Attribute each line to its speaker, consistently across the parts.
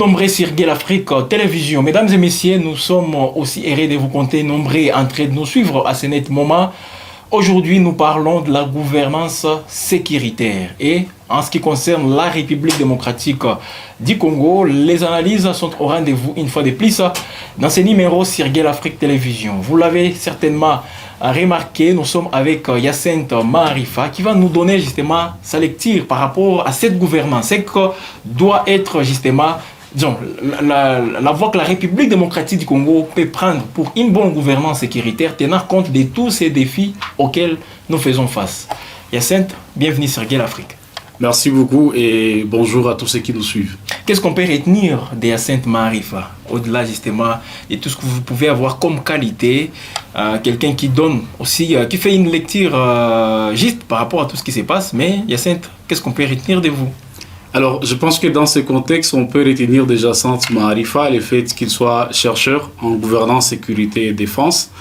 Speaker 1: nombreux sur Guel Afrique Télévision. Mesdames et messieurs, nous sommes aussi heureux de vous compter nombreux en train de nous suivre à ce net moment. Aujourd'hui, nous parlons de la gouvernance sécuritaire. Et en ce qui concerne la République démocratique du Congo, les analyses sont au rendez-vous une fois de plus dans ce numéro sur Guel Afrique Télévision. Vous l'avez certainement remarqué, nous sommes avec Hyacinthe Maharifa qui va nous donner justement sa lecture par rapport à cette gouvernance. C'est que doit être justement disons, la voie que la République démocratique du Congo peut prendre pour une bonne gouvernance sécuritaire, tenant compte de tous ces défis auxquels nous faisons face. Hyacinthe, bienvenue sur Guel Afrique.
Speaker 2: Merci beaucoup et bonjour à tous ceux qui nous suivent.
Speaker 1: Qu'est-ce qu'on peut retenir de Hyacinthe Maharifa, au-delà justement de tout ce que vous pouvez avoir comme qualité, quelqu'un qui donne aussi, qui fait une lecture juste par rapport à tout ce qui se passe, mais Hyacinthe, qu'est-ce qu'on peut retenir de vous?
Speaker 2: Alors, je pense que dans ce contexte, on peut retenir de Hyacinthe Maharifa le fait qu'il soit chercheur en gouvernance, sécurité et défense,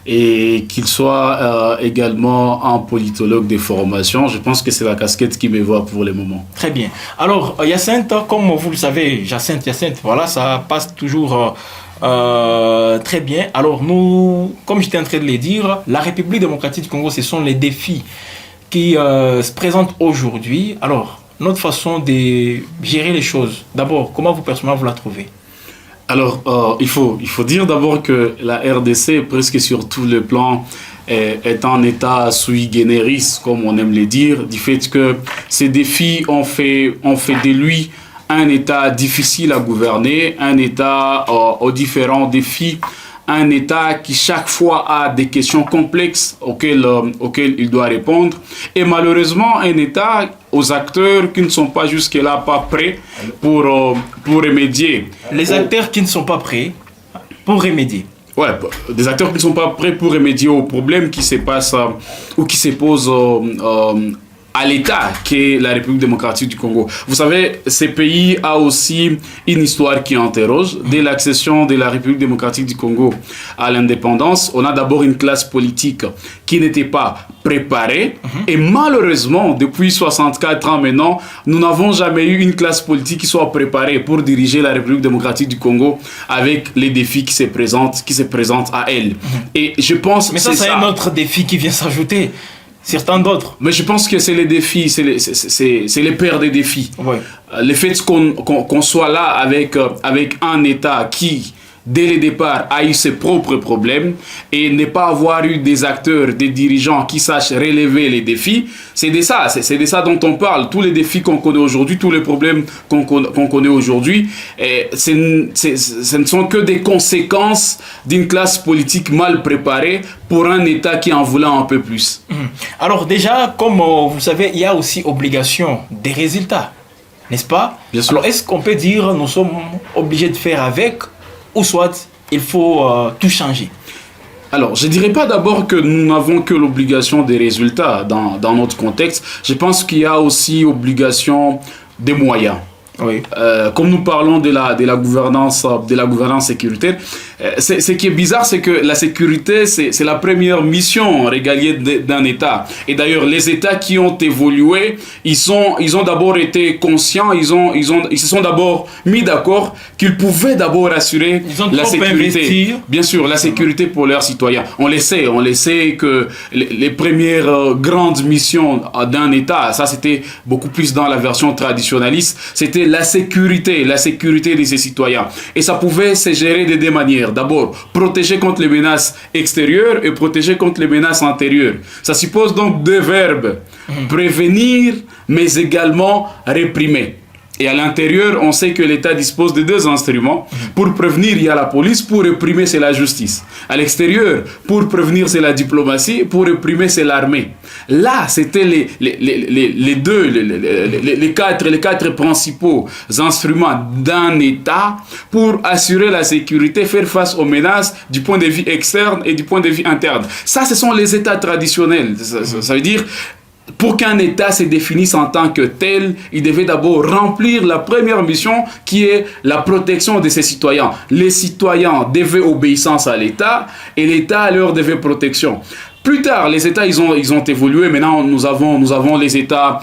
Speaker 2: et qu'il soit également un politologue de formation. Je pense que c'est la casquette qui me va pour le moment.
Speaker 1: Très bien. Alors, Hyacinthe, comme vous le savez, Hyacinthe, voilà, ça passe toujours très bien. Alors, nous, comme j'étais en train de le dire, la République démocratique du Congo, ce sont les défis qui se présentent aujourd'hui. Alors, notre façon de gérer les choses, d'abord, comment vous personnellement vous la trouvez?
Speaker 2: Alors, il faut dire d'abord que la RDC, presque sur tous les plans, est en état sui generis, comme on aime le dire, du fait que ces défis ont fait de lui un état difficile à gouverner, un état aux différents défis, un état qui chaque fois a des questions complexes auxquelles il doit répondre, et malheureusement un état aux acteurs qui ne sont pas jusque-là pas prêts pour remédier.
Speaker 1: Les acteurs qui ne sont pas prêts pour remédier.
Speaker 2: Ouais, des acteurs qui ne sont pas prêts pour remédier aux problèmes qui se passent ou qui se posent à l'État qu'est la République démocratique du Congo. Vous savez, ce pays a aussi une histoire qui interroge. Dès l'accession de la République démocratique du Congo à l'indépendance, on a d'abord une classe politique qui n'était pas préparée. Et malheureusement, depuis 64 ans maintenant, nous n'avons jamais eu une classe politique qui soit préparée pour diriger la République démocratique du Congo avec les défis qui se présentent à elle. Et je pense
Speaker 1: mais ça, c'est un autre défi qui vient s'ajouter. Certains d'autres.
Speaker 2: Mais je pense que c'est les défis, c'est les pères des défis.
Speaker 1: Ouais.
Speaker 2: Le fait qu'on soit là avec un État qui, dès le départ, a eu ses propres problèmes et ne pas avoir eu des acteurs, des dirigeants qui sachent relever les défis, c'est de ça dont on parle. Tous les défis qu'on connaît aujourd'hui, tous les problèmes qu'on connaît aujourd'hui, ce ne sont que des conséquences d'une classe politique mal préparée pour un État qui en voulait un peu plus.
Speaker 1: Alors déjà, comme vous savez, il y a aussi obligation des résultats, n'est-ce pas?
Speaker 2: Bien sûr.
Speaker 1: Alors est-ce qu'on peut dire nous sommes obligés de faire avec, ou soit il faut tout changer?
Speaker 2: Alors, je ne dirais pas d'abord que nous n'avons que l'obligation des résultats dans notre contexte. Je pense qu'il y a aussi obligation des moyens.
Speaker 1: Oui.
Speaker 2: Comme nous parlons de la gouvernance sécuritaire, ce qui est bizarre, c'est que la sécurité, c'est la première mission régalienne d'un État. Et d'ailleurs, les États qui ont évolué, ils ont d'abord été conscients, ils se sont d'abord mis d'accord qu'ils pouvaient d'abord assurer la sécurité.
Speaker 1: Investir.
Speaker 2: Bien sûr, la sécurité pour leurs citoyens. On le sait que les premières grandes missions d'un État, ça c'était beaucoup plus dans la version traditionnaliste, c'était la sécurité de ses citoyens. Et ça pouvait se gérer de deux manières. D'abord, protéger contre les menaces extérieures et protéger contre les menaces intérieures. Ça suppose donc deux verbes. Prévenir, mais également réprimer. Et à l'intérieur, on sait que l'État dispose de deux instruments. Pour prévenir, il y a la police. Pour réprimer, c'est la justice. À l'extérieur, pour prévenir, c'est la diplomatie. Pour réprimer, c'est l'armée. Là, c'était les quatre principaux instruments d'un État pour assurer la sécurité, faire face aux menaces du point de vue externe et du point de vue interne. Ça, ce sont les États traditionnels. Ça veut dire, pour qu'un État se définisse en tant que tel, il devait d'abord remplir la première mission qui est la protection de ses citoyens. Les citoyens devaient obéissance à l'État et l'État leur devait protection. Plus tard, les États, ils ont évolué. Maintenant, nous avons les États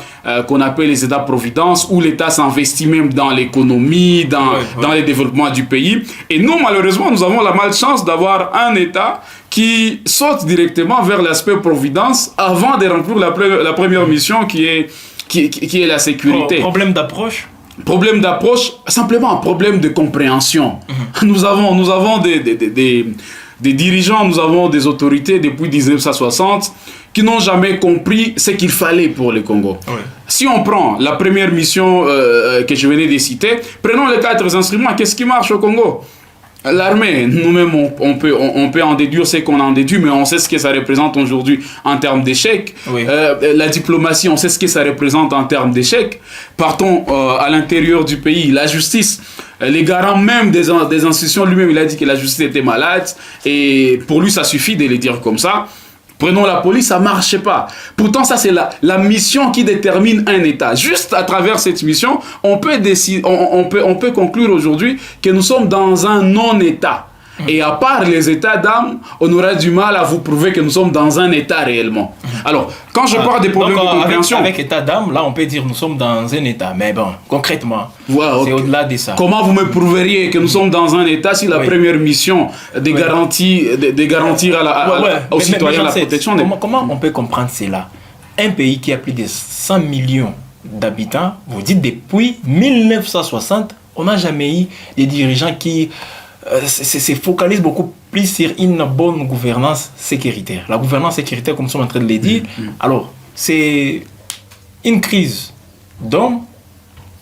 Speaker 2: qu'on appelle les États-providence, où l'État s'investit même dans l'économie, dans les développements du pays. Et nous, malheureusement, nous avons la malchance d'avoir un État qui saute directement vers l'aspect providence avant de remplir la première mission qui est la sécurité.
Speaker 1: Problème d'approche.
Speaker 2: Problème d'approche, simplement un problème de compréhension. Nous avons des dirigeants, nous avons des autorités depuis 1960 qui n'ont jamais compris ce qu'il fallait pour le Congo. Oui. Si on prend la première mission que je venais de citer, prenons les 4 instruments, qu'est-ce qui marche au Congo? L'armée, nous-mêmes, on peut en déduire ce qu'on en déduit, mais on sait ce que ça représente aujourd'hui en termes d'échecs. Oui. La diplomatie, on sait ce que ça représente en termes d'échecs. Partons à l'intérieur du pays, la justice. Les garants même des institutions, lui-même, il a dit que la justice était malade. Et pour lui, ça suffit de le dire comme ça. Prenons la police, ça ne marche pas. Pourtant, ça, c'est la mission qui détermine un État. Juste à travers cette mission, on peut conclure aujourd'hui que nous sommes dans un non-État. Et à part les états d'âme, on aura du mal à vous prouver que nous sommes dans un état réellement. Alors, quand je parle des problèmes de compréhension...
Speaker 1: Avec état d'âme, là, on peut dire que nous sommes dans un état. Mais bon, concrètement, c'est au-delà de ça.
Speaker 2: Comment vous me prouveriez que nous sommes dans un état si la première mission de garantir aux citoyens la protection...
Speaker 1: Comment on peut comprendre cela? Un pays qui a plus de 100 millions d'habitants, vous dites depuis 1960, on n'a jamais eu des dirigeants qui... se focalise beaucoup plus sur une bonne gouvernance sécuritaire. La gouvernance sécuritaire, comme nous sommes en train de le dire, alors, c'est une crise d'hommes,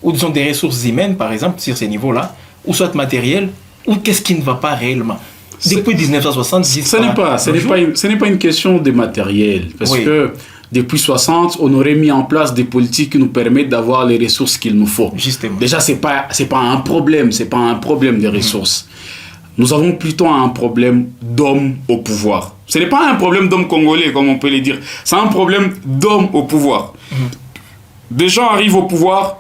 Speaker 1: ou disons des ressources humaines, par exemple, sur ces niveaux-là, ou soit matériel, ou qu'est-ce qui ne va pas réellement. Depuis 1970...
Speaker 2: Ce n'est pas une question de matériel, parce que depuis 60, on aurait mis en place des politiques qui nous permettent d'avoir les ressources qu'il nous faut.
Speaker 1: Justement.
Speaker 2: Déjà, c'est pas un problème, de ressources. Nous avons plutôt un problème d'hommes au pouvoir. Ce n'est pas un problème d'hommes congolais, comme on peut le dire. C'est un problème d'hommes au pouvoir. Des gens arrivent au pouvoir,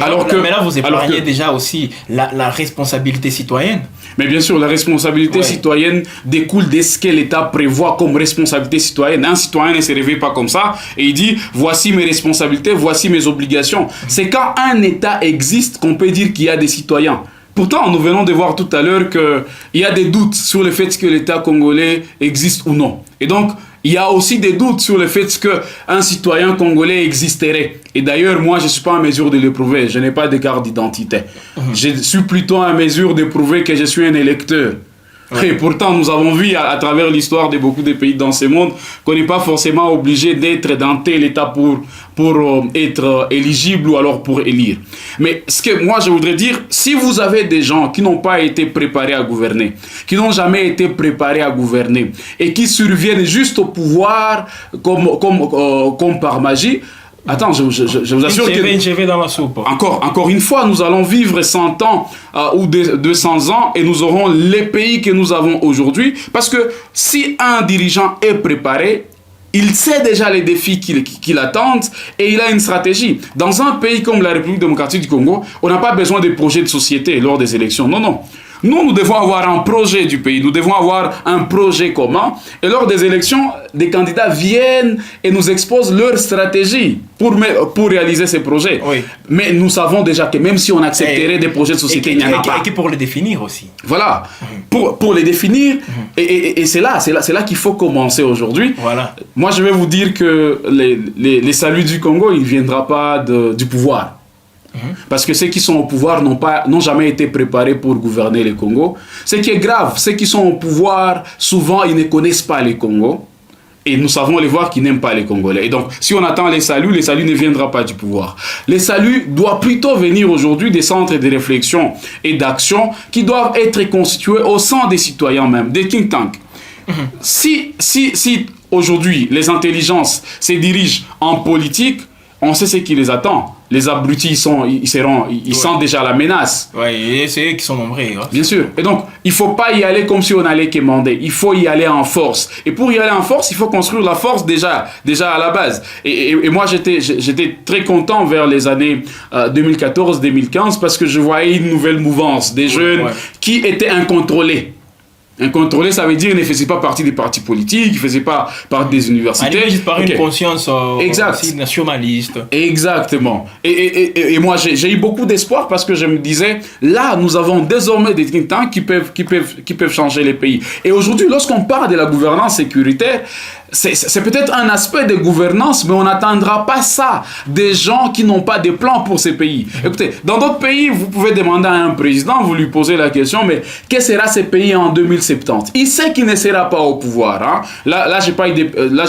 Speaker 2: alors que...
Speaker 1: Mais là, vous épargnez déjà aussi la responsabilité citoyenne.
Speaker 2: Mais bien sûr, la responsabilité citoyenne découle de ce que l'État prévoit comme responsabilité citoyenne. Un citoyen ne se réveille pas comme ça et il dit « voici mes responsabilités, voici mes obligations ». C'est quand un État existe qu'on peut dire qu'il y a des citoyens. Pourtant, nous venons de voir tout à l'heure qu'il y a des doutes sur le fait que l'État congolais existe ou non. Et donc, il y a aussi des doutes sur le fait qu'un citoyen congolais existerait. Et d'ailleurs, moi, je ne suis pas en mesure de le prouver. Je n'ai pas de carte d'identité. Je suis plutôt en mesure de prouver que je suis un électeur. Et pourtant, nous avons vu à travers l'histoire de beaucoup de pays dans ce monde qu'on n'est pas forcément obligé d'être dans tel état pour être éligible ou alors pour élire. Mais ce que moi je voudrais dire, si vous avez des gens qui n'ont pas été préparés à gouverner, qui n'ont jamais été préparés à gouverner et qui surviennent juste au pouvoir comme par magie, attends, je vous assure que...
Speaker 1: Je vais dans la soupe.
Speaker 2: Encore une fois, nous allons vivre 100 ans ou 200 ans et nous aurons les pays que nous avons aujourd'hui. Parce que si un dirigeant est préparé, il sait déjà les défis qui l'attendent et il a une stratégie. Dans un pays comme la République démocratique du Congo, on n'a pas besoin de projets de société lors des élections. Non. Nous devons avoir un projet du pays, nous devons avoir un projet commun. Et lors des élections, des candidats viennent et nous exposent leur stratégie pour réaliser ces projets. Oui. Mais nous savons déjà que même si on accepterait des projets de société, il n'y en a pas.
Speaker 1: Et pour les définir aussi.
Speaker 2: Voilà, pour les définir. Et c'est là qu'il faut commencer aujourd'hui.
Speaker 1: Voilà.
Speaker 2: Moi, je vais vous dire que les saluts du Congo, il ne viendra pas du pouvoir. Parce que ceux qui sont au pouvoir n'ont jamais été préparés pour gouverner le Congo. Ce qui est grave, ceux qui sont au pouvoir, souvent, ils ne connaissent pas le Congo. Et nous savons les voir qui n'aiment pas les Congolais. Et donc, si on attend les saluts ne viendra pas du pouvoir. Les saluts doivent plutôt venir aujourd'hui des centres de réflexion et d'action qui doivent être constitués au sein des citoyens même, des think tanks. Si aujourd'hui, les intelligences se dirigent en politique, on sait ce qui les attend. Les abrutis, ils sentent déjà la menace.
Speaker 1: Oui, et c'est eux qui sont nombreux. Hein.
Speaker 2: Bien sûr. Et donc, il ne faut pas y aller comme si on allait quémander. Il faut y aller en force. Et pour y aller en force, il faut construire la force déjà à la base. Et moi, j'étais très content vers les années 2014-2015 parce que je voyais une nouvelle mouvance des jeunes qui étaient incontrôlés. Incontrôlé, ça veut dire qu'il ne faisait pas partie des partis politiques, il ne faisait pas partie des universités.
Speaker 1: Juste par une conscience aussi nationaliste.
Speaker 2: Exactement. Et moi, j'ai eu beaucoup d'espoir parce que je me disais, là, nous avons désormais des think tanks qui peuvent changer les pays. Et aujourd'hui, lorsqu'on parle de la gouvernance sécuritaire, c'est peut-être un aspect de gouvernance, mais on n'attendra pas ça des gens qui n'ont pas de plan pour ces pays. Écoutez, dans d'autres pays, vous pouvez demander à un président, vous lui posez la question, mais quel sera ce pays en 2070? Il sait qu'il ne sera pas au pouvoir. Hein? Là, je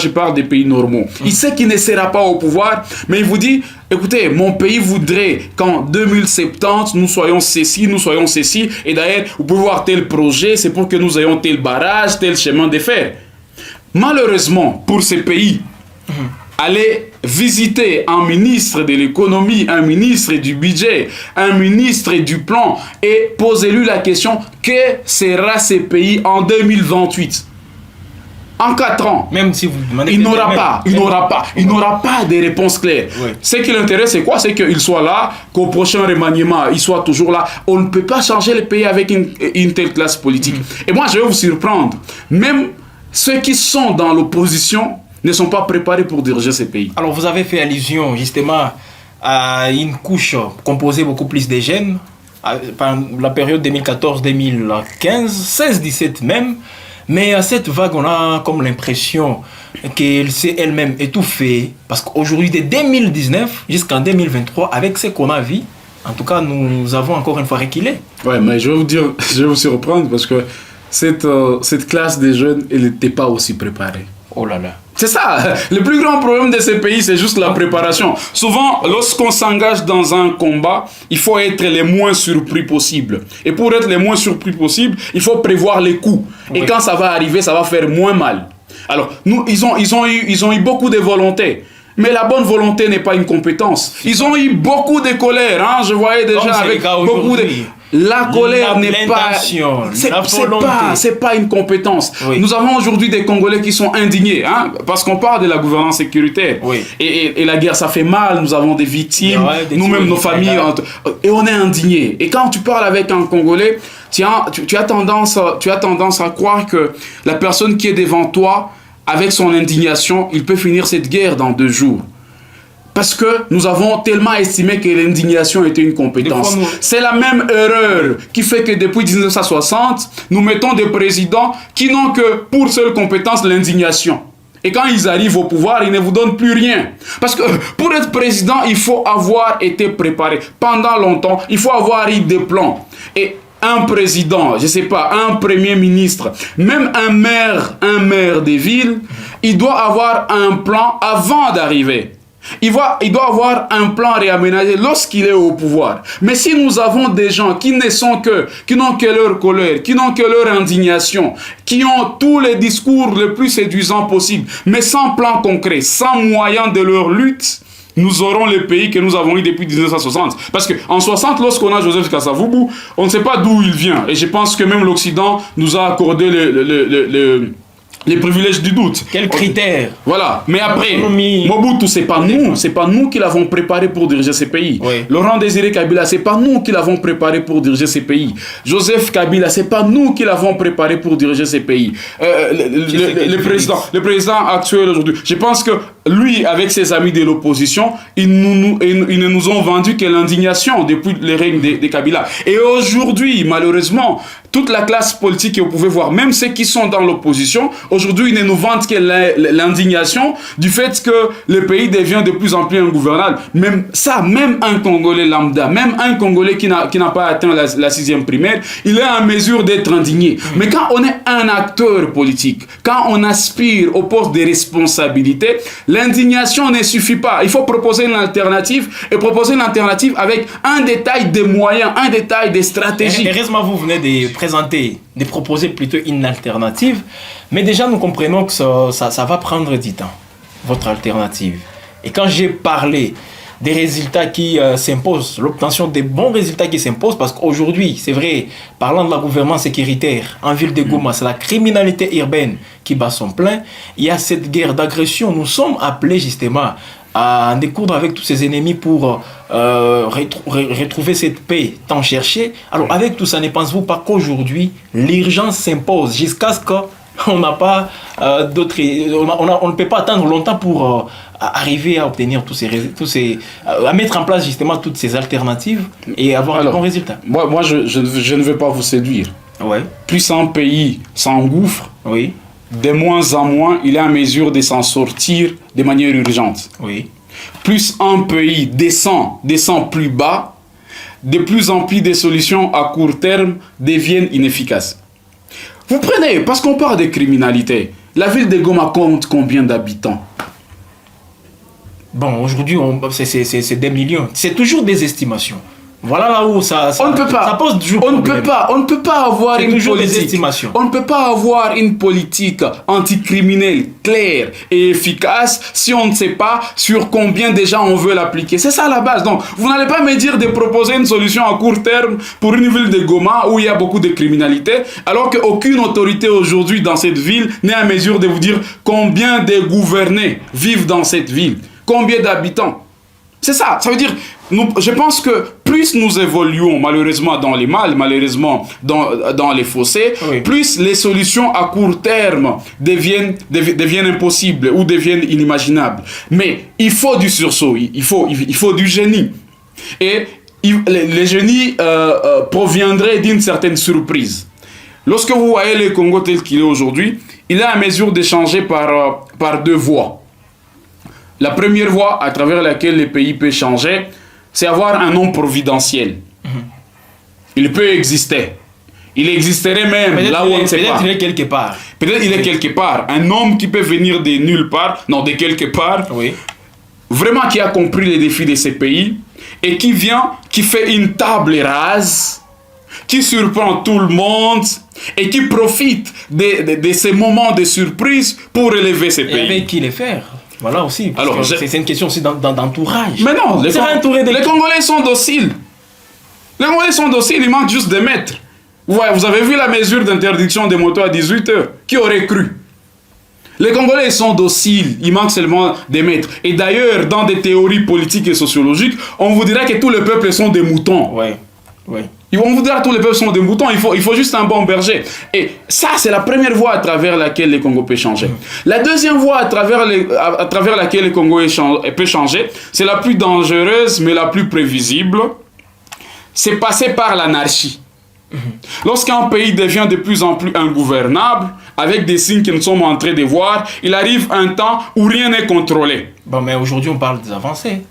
Speaker 2: parle des pays normaux. Il sait qu'il ne sera pas au pouvoir, mais il vous dit, écoutez, mon pays voudrait qu'en 2070, nous soyons ceci, et d'ailleurs, vous pouvez voir tel projet, c'est pour que nous ayons tel barrage, tel chemin de fer. Malheureusement, pour ces pays, aller visiter un ministre de l'économie, un ministre du budget, un ministre du plan et posez-lui la question, que sera ce pays en 2028 ? En 4 ans,
Speaker 1: même si vous demandez,
Speaker 2: il n'aura pas de réponse claire. Oui. Ce qui l'intéresse, c'est quoi? C'est qu'il soit là, qu'au prochain remaniement, il soit toujours là. On ne peut pas changer le pays avec une telle classe politique. Et moi, je vais vous surprendre. Même ceux qui sont dans l'opposition ne sont pas préparés pour diriger ces pays.
Speaker 1: Alors, vous avez fait allusion justement à une couche composée beaucoup plus des jeunes, pendant la période 2014-2015, 16-17 même. Mais à cette vague, on a comme l'impression qu'elle s'est elle-même étouffée. Parce qu'aujourd'hui, de 2019 jusqu'en 2023, avec ce qu'on a vu, en tout cas, nous avons encore une fois reculé.
Speaker 2: Ouais, mais je vais vous surprendre parce que cette classe des jeunes, elle n'était pas aussi préparée.
Speaker 1: Oh là là.
Speaker 2: C'est ça, le plus grand problème de ces pays, c'est juste la préparation. Souvent, lorsqu'on s'engage dans un combat, il faut être les moins surpris possible. Et pour être les moins surpris possible, il faut prévoir les coups. Oui. Et quand ça va arriver, ça va faire moins mal. Alors, ils ont eu beaucoup de volonté. Mais la bonne volonté n'est pas une compétence. Ils ont eu beaucoup de colère. Hein? Je voyais déjà avec beaucoup de... La colère n'est pas... C'est pas une compétence. Oui. Nous avons aujourd'hui des Congolais qui sont indignés. Hein? Parce qu'on parle de la gouvernance sécuritaire. Oui. Et la guerre, ça fait mal. Nous avons des victimes. Nous-mêmes, nos familles. Et on est indignés. Et quand tu parles avec un Congolais, tu as tendance à croire que la personne qui est devant toi, avec son indignation, il peut finir cette guerre dans 2 jours. Parce que nous avons tellement estimé que l'indignation était une compétence. C'est la même erreur qui fait que depuis 1960, nous mettons des présidents qui n'ont que pour seule compétence l'indignation. Et quand ils arrivent au pouvoir, ils ne vous donnent plus rien. Parce que pour être président, il faut avoir été préparé. Pendant longtemps, il faut avoir eu des plans. Et un président, je ne sais pas, un premier ministre, même un maire des villes, il doit avoir un plan avant d'arriver. Il doit avoir un plan réaménagé lorsqu'il est au pouvoir. Mais si nous avons des gens qui n'ont que leur colère, qui n'ont que leur indignation, qui ont tous les discours les plus séduisants possibles, mais sans plan concret, sans moyen de leur lutte, nous aurons le pays que nous avons eu depuis 1960. Parce qu'en 60, lorsqu'on a Joseph Kasavubu, on ne sait pas d'où il vient. Et je pense que même l'Occident nous a accordé les privilèges du doute.
Speaker 1: Quels critères?
Speaker 2: Voilà. Mais après, Mobutu, c'est pas nous qui l'avons préparé pour diriger ces pays. Oui. Laurent Désiré Kabila, c'est pas nous qui l'avons préparé pour diriger ces pays. Joseph Kabila, c'est pas nous qui l'avons préparé pour diriger ces pays. Le président actuel aujourd'hui, je pense que lui, avec ses amis de l'opposition, ils ne nous ont vendu que l'indignation depuis le règne de Kabila. Et aujourd'hui, malheureusement, toute la classe politique que vous pouvez voir, même ceux qui sont dans l'opposition, aujourd'hui, ils ne nous vendent que l'indignation du fait que le pays devient de plus en plus ingouvernable. Même un Congolais lambda, même un Congolais qui n'a pas atteint la 6e primaire, il est en mesure d'être indigné. Mais quand on est un acteur politique, quand on aspire au poste de responsabilité, l'indignation ne suffit pas. Il faut proposer une alternative et proposer une alternative avec un détail des moyens, un détail des stratégies.
Speaker 1: Heureusement, vous venez de proposer plutôt une alternative, mais déjà nous comprenons que ça va prendre du temps, votre alternative. Et quand j'ai parlé des résultats qui s'imposent, l'obtention des bons résultats qui s'imposent, parce qu'aujourd'hui, c'est vrai, parlant de la gouvernance sécuritaire, en ville de Goma, c'est la criminalité urbaine qui bat son plein. Il y a cette guerre d'agression. Nous sommes appelés justement à en découdre avec tous ses ennemis pour retrouver cette paix tant cherchée. Alors avec tout ça, ne pensez-vous pas qu'aujourd'hui, l'urgence s'impose jusqu'à ce qu'on n'a pas d'autres... On ne peut pas attendre longtemps pour arriver à obtenir à mettre en place justement toutes ces alternatives et avoir de bons résultats.
Speaker 2: Moi je ne veux pas vous séduire.
Speaker 1: Ouais.
Speaker 2: Plus un pays s'engouffre,
Speaker 1: oui,
Speaker 2: de moins en moins il est en mesure de s'en sortir de manière urgente.
Speaker 1: Oui.
Speaker 2: Plus un pays descend plus bas, de plus en plus des solutions à court terme deviennent inefficaces. Vous prenez, parce qu'on parle de criminalité, la ville de Goma compte combien d'habitants?
Speaker 1: Bon, aujourd'hui, c'est des millions. C'est toujours des estimations. Voilà là où ça
Speaker 2: on ne peut pas.
Speaker 1: Ça pose toujours
Speaker 2: on ne peut pas avoir une politique. On ne peut pas avoir une politique anticriminelle claire et efficace si on ne sait pas sur combien déjà on veut l'appliquer. C'est ça la base. Donc, vous n'allez pas me dire de proposer une solution à court terme pour une ville de Goma où il y a beaucoup de criminalité, alors qu'aucune autorité aujourd'hui dans cette ville n'est en mesure de vous dire combien de gouvernés vivent dans cette ville, combien d'habitants. C'est ça, ça veut dire, je pense que plus nous évoluons malheureusement dans les mal, malheureusement dans les fossés, oui, plus les solutions à court terme deviennent impossibles ou deviennent inimaginables. Mais il faut du sursaut, il faut du génie. Et le génie proviendrait d'une certaine surprise. Lorsque vous voyez le Congo tel qu'il est aujourd'hui, il est en mesure de changer par deux voies. La première voie à travers laquelle le pays peut changer, c'est avoir un homme providentiel. Il peut exister. Il existerait même là où on ne sait pas.
Speaker 1: Peut-être il est quelque part.
Speaker 2: Peut-être il est quelque part. Un homme qui peut venir de nulle part, non, de quelque part,
Speaker 1: oui,
Speaker 2: vraiment qui a compris les défis de ces pays et qui vient, qui fait une table rase, qui surprend tout le monde et qui profite de ces moments de surprise pour élever ces pays.
Speaker 1: Et avec qui les faire? Voilà aussi, alors, c'est une question aussi d'entourage.
Speaker 2: Mais non, les Congolais sont dociles. Les Congolais sont dociles, il manque juste des maîtres. Vous avez vu la mesure d'interdiction des motos à 18 heures. Qui aurait cru? Les Congolais sont dociles, il manque seulement des maîtres. Et d'ailleurs, dans des théories politiques et sociologiques, on vous dirait que tous les peuples sont des moutons.
Speaker 1: Ouais, ouais.
Speaker 2: On vous dira que tous les peuples sont des moutons, il faut juste un bon berger. Et ça, c'est la première voie à travers laquelle le Congo peut changer. La deuxième voie à travers laquelle le Congo peut changer, c'est la plus dangereuse, mais la plus prévisible. C'est passer par l'anarchie. Lorsqu'un pays devient de plus en plus ingouvernable, avec des signes que nous sommes en train de voir, il arrive un temps où rien n'est contrôlé.
Speaker 1: Bon, mais aujourd'hui, on parle des avancées.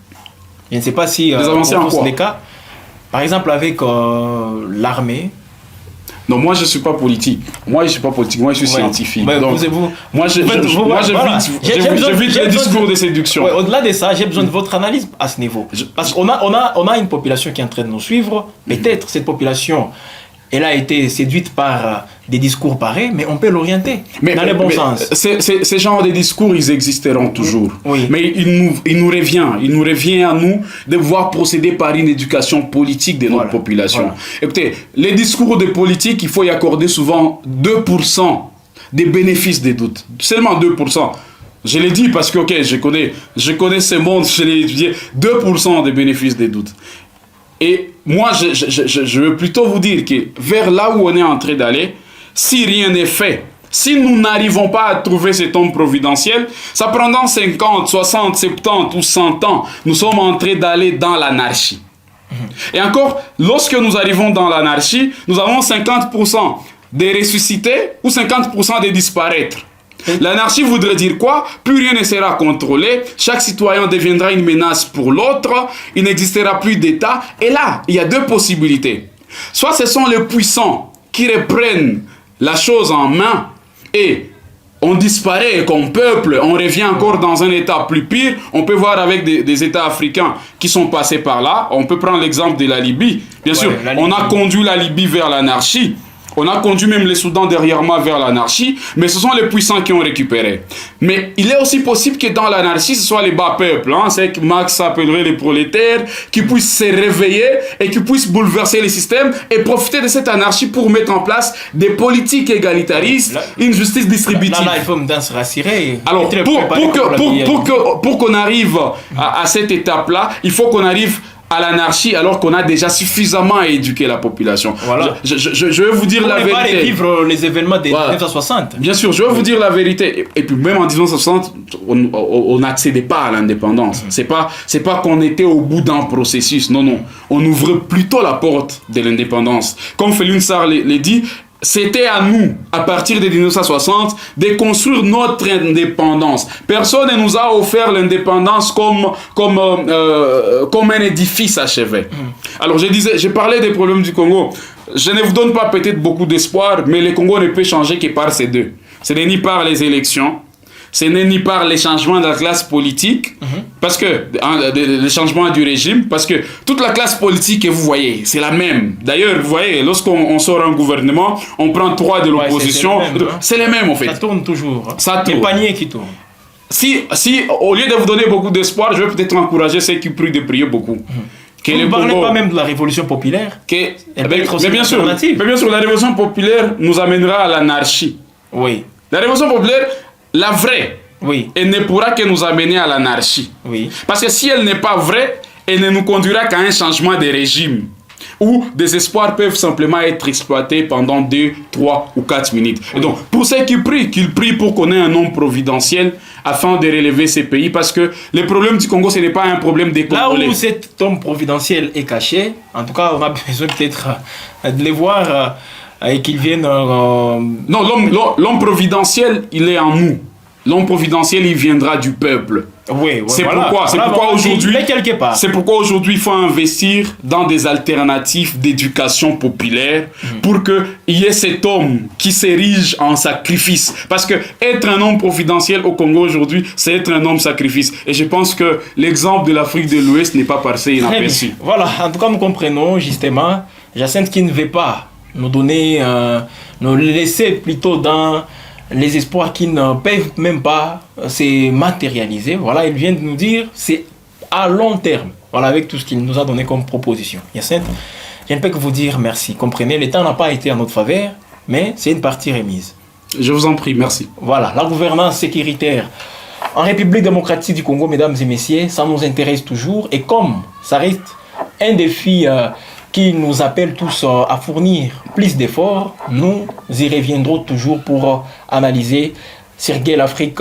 Speaker 1: Je ne sais pas si...
Speaker 2: des avancées en quoi?
Speaker 1: Les cas, par exemple, avec l'armée.
Speaker 2: Non, moi je ne suis pas politique. Moi je suis scientifique.
Speaker 1: Ouais,
Speaker 2: donc, moi j'évite les discours de séduction.
Speaker 1: Ouais, au-delà de ça, j'ai besoin de votre analyse à ce niveau. Parce qu'on a une population qui est en train de nous suivre. Peut-être cette population, elle a été séduite par des discours pareils, mais on peut l'orienter dans le bon sens.
Speaker 2: Ces genres de discours, ils existeront toujours.
Speaker 1: Oui.
Speaker 2: Mais il nous revient à nous de pouvoir procéder par une éducation politique de notre population. Voilà. Écoutez, les discours de politique, il faut y accorder souvent 2% des bénéfices des doutes. Seulement 2%. Je l'ai dit parce que, je connais ce monde, je l'ai étudié. 2% des bénéfices des doutes. Et moi, je veux plutôt vous dire que vers là où on est en train d'aller, si rien n'est fait, si nous n'arrivons pas à trouver cet homme providentiel, ça prendra 50, 60, 70 ou 100 ans, nous sommes en train d'aller dans l'anarchie. Et encore, lorsque nous arrivons dans l'anarchie, nous avons 50% de ressuscités ou 50% de disparaître. L'anarchie voudrait dire quoi? Plus rien ne sera contrôlé, chaque citoyen deviendra une menace pour l'autre, il n'existera plus d'État. Et là, il y a deux possibilités. Soit ce sont les puissants qui reprennent la chose en main et on disparaît comme peuple, on revient encore dans un État plus pire. On peut voir avec des États africains qui sont passés par là. On peut prendre l'exemple de la Libye. Bien sûr, on a conduit la Libye vers l'anarchie. On a conduit même les Soudans derrière moi vers l'anarchie, mais ce sont les puissants qui ont récupéré. Mais il est aussi possible que dans l'anarchie, ce soit les bas peuples, hein, c'est que Marx appellerait les prolétaires, qui puissent se réveiller et qui puissent bouleverser les systèmes et profiter de cette anarchie pour mettre en place des politiques égalitaristes, une justice distributive.
Speaker 1: Là, il faut me danser rassurer.
Speaker 2: Alors, pour qu'on arrive à cette étape-là, il faut qu'on arrive à l'anarchie alors qu'on a déjà suffisamment éduqué la population.
Speaker 1: Voilà.
Speaker 2: Je vais vous dire la vérité.
Speaker 1: On ne pas vivre les événements de 1960.
Speaker 2: Bien sûr, je vais vous dire la vérité. Et puis même en 1960, on n'accédait pas à l'indépendance. C'est pas qu'on était au bout d'un processus. Non, non. On ouvrait plutôt la porte de l'indépendance. Comme Félix Sarr l'a dit, c'était à nous, à partir de 1960, de construire notre indépendance. Personne ne nous a offert l'indépendance comme un édifice achevé. Alors je parlais des problèmes du Congo. Je ne vous donne pas peut-être beaucoup d'espoir, mais le Congo ne peut changer que par ces deux. Ce n'est ni par les élections, ce n'est ni par les changements de la classe politique, parce que le changement du régime, parce que toute la classe politique que vous voyez, c'est la même. D'ailleurs, vous voyez, lorsqu'on sort un gouvernement, on prend 3 de l'opposition, c'est les mêmes en fait.
Speaker 1: Ça tourne toujours. Hein.
Speaker 2: Ça tourne.
Speaker 1: Les paniers qui tournent.
Speaker 2: Si, au lieu de vous donner beaucoup d'espoir, je vais peut-être encourager ceux qui prient de prier beaucoup.
Speaker 1: Vous ne parlez pas même de la révolution populaire
Speaker 2: mais bien sûr, la révolution populaire nous amènera à l'anarchie.
Speaker 1: Oui.
Speaker 2: La révolution populaire, la vraie,
Speaker 1: oui,
Speaker 2: elle ne pourra que nous amener à l'anarchie.
Speaker 1: Oui.
Speaker 2: Parce que si elle n'est pas vraie, elle ne nous conduira qu'à un changement de régime, où des espoirs peuvent simplement être exploités pendant 2, 3 ou 4 minutes. Et donc, pour ceux qui prient, qu'ils prient pour qu'on ait un homme providentiel afin de relever ces pays, parce que le problème du Congo, ce n'est pas un problème des Congolais.
Speaker 1: Là où cet homme providentiel est caché, en tout cas, on a besoin peut-être de les voir et qu'ils viennent...
Speaker 2: Non, l'homme providentiel, il est en nous. L'homme providentiel, il viendra du peuple.
Speaker 1: Oui,
Speaker 2: c'est pourquoi aujourd'hui, il faut investir dans des alternatives d'éducation populaire pour qu'il y ait cet homme qui s'érige en sacrifice. Parce que être un homme providentiel au Congo aujourd'hui, c'est être un homme sacrifice. Et je pense que l'exemple de l'Afrique de l'Ouest n'est pas passé inaperçu.
Speaker 1: Voilà, en tout cas, nous comprenons justement Jacinthe qui ne veut pas nous donner, nous laisser plutôt dans les espoirs qui ne peuvent même pas se matérialiser. Voilà, il vient de nous dire c'est à long terme. Voilà, avec tout ce qu'il nous a donné comme proposition. Jacinthe, je ne peux que vous dire merci. Comprenez, le temps n'a pas été en notre faveur, mais c'est une partie remise.
Speaker 2: Je vous en prie, merci.
Speaker 1: Voilà, la gouvernance sécuritaire en République démocratique du Congo, mesdames et messieurs, ça nous intéresse toujours. Et comme ça reste un défi qui nous appelle tous à fournir plus d'efforts, nous y reviendrons toujours pour analyser Sergueï l'Afrique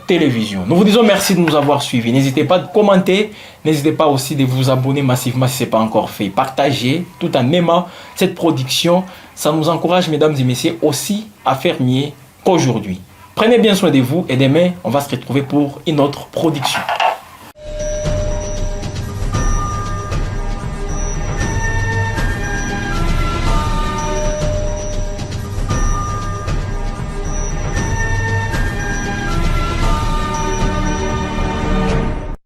Speaker 1: Télévision. Nous vous disons merci de nous avoir suivis. N'hésitez pas à commenter, n'hésitez pas aussi de vous abonner massivement si ce n'est pas encore fait. Partagez tout en aimant cette production. Ça nous encourage, mesdames et messieurs, aussi à faire mieux qu'aujourd'hui. Prenez bien soin de vous et demain, on va se retrouver pour une autre production.